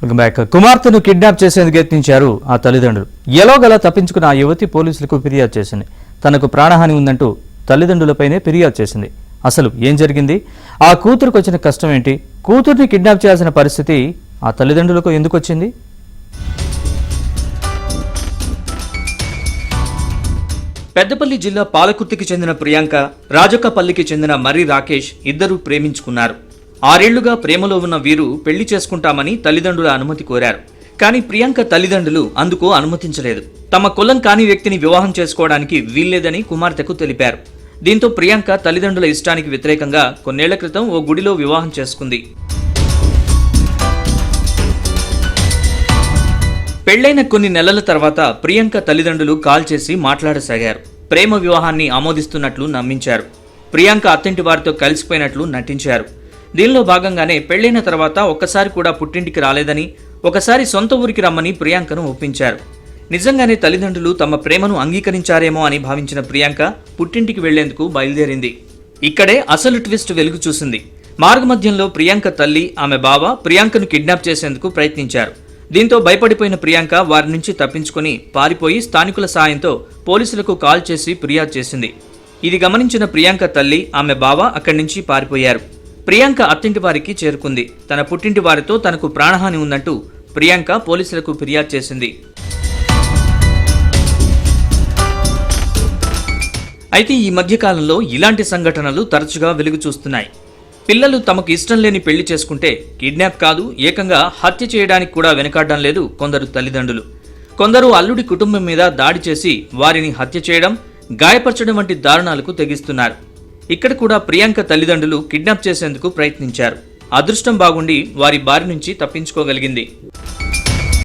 Welcome back. కుమార్తెను kidnap చేసేందుకు యత్నించారు ఆ తల్లిదండ్రులు. ఎలాగలా తప్పించుకున్న ఆ యువతి పోలీసులకు ఫిర్యాదు చేసింది. తనకు ప్రాణహాని ఉందంటూ తల్లిదండ్రులపైనే ఫిర్యాదు చేసింది. అసలు ఏం జరిగింది? ఆ కూతురుకు వచ్చిన కష్టం ఏంటి? కూతుర్ని కిడ్నాప్ చేయాల్సిన పరిస్థితి ఆ తల్లిదండ్రులకు ఎందుకు వచ్చింది? పెద్దపల్లి జిల్లా పాలకుర్తికి చెందిన ప్రియాంక, రాజక్కపల్లికి చెందిన మర్రి రాకేష్ ఇద్దరూ ప్రేమించుకున్నారు. 6 ఏళ్లుగా ప్రేమలో ఉన్న వీరు పెళ్లి చేసుకుంటామని తల్లిదండ్రుల అనుమతి కోరారు. కానీ ప్రియాంక తల్లిదండ్రులు అందుకు అనుమతించలేదు. తమ కులం కాని వ్యక్తిని వివాహం చేసుకోవడానికి వీల్లేదని కుమార్తెకు తెలిపారు. దీంతో ప్రియాంక తల్లిదండ్రుల ఇష్టానికి వ్యతిరేకంగా కొన్నేళ్ల క్రితం ఓ గుడిలో వివాహం చేసుకుంది. పెళ్లైన కొన్ని నెలల తర్వాత ప్రియాంక తల్లిదండ్రులు కాల్ చేసి మాట్లాడసాగారు. ప్రేమ వివాహాన్ని ఆమోదిస్తున్నట్లు నమ్మించారు. ప్రియాంక అత్తింటి వారితో కలిసిపోయినట్లు నటించారు. దీనిలో భాగంగానే పెళ్లైన తర్వాత ఒక్కసారి కూడా పుట్టింటికి రాలేదని, ఒకసారి సొంత ఊరికి రమ్మని ప్రియాంకను ఒప్పించారు. నిజంగానే తల్లిదండ్రులు తమ ప్రేమను అంగీకరించారేమో అని భావించిన ప్రియాంక పుట్టింటికి వెళ్లేందుకు బయలుదేరింది. ఇక్కడే అసలు ట్విస్ట్ వెలుగు చూసింది. మార్గమధ్యంలో ప్రియాంక తల్లి, ఆమె బావ ప్రియాంకను కిడ్నాప్ చేసేందుకు ప్రయత్నించారు. దీంతో భయపడిపోయిన ప్రియాంక వారి నుంచి తప్పించుకుని పారిపోయి స్థానికుల సాయంతో పోలీసులకు కాల్ చేసి ఫిర్యాదు చేసింది. ఇది గమనించిన ప్రియాంక తల్లి, ఆమె బావ అక్కడి నుంచి పారిపోయారు. ప్రియాంక అత్తింటి వారికి చేరుకుంది. తన పుట్టింటి వారితో తనకు ప్రాణహాని ఉందంటూ ప్రియాంక పోలీసులకు ఫిర్యాదు చేసింది. అయితే ఈ మధ్యకాలంలో ఇలాంటి సంఘటనలు తరచుగా వెలుగు చూస్తున్నాయి. పిల్లలు తమకు ఇష్టం లేని పెళ్లి చేసుకుంటే కిడ్నాప్ కాదు, ఏకంగా హత్య చేయడానికి కూడా వెనకాడడం లేదు కొందరు తల్లిదండ్రులు. కొందరు అల్లుడి కుటుంబం మీద దాడి చేసి వారిని హత్య చేయడం, గాయపరచడం వంటి దారుణాలకు తెగిస్తున్నారు. ఇక్కడ కూడా ప్రియాంక తల్లిదండ్రులు కిడ్నాప్ చేసేందుకు ప్రయత్నించారు. అదృష్టం బాగుండి వారి బారి నుంచి తప్పించుకోగలిగింది.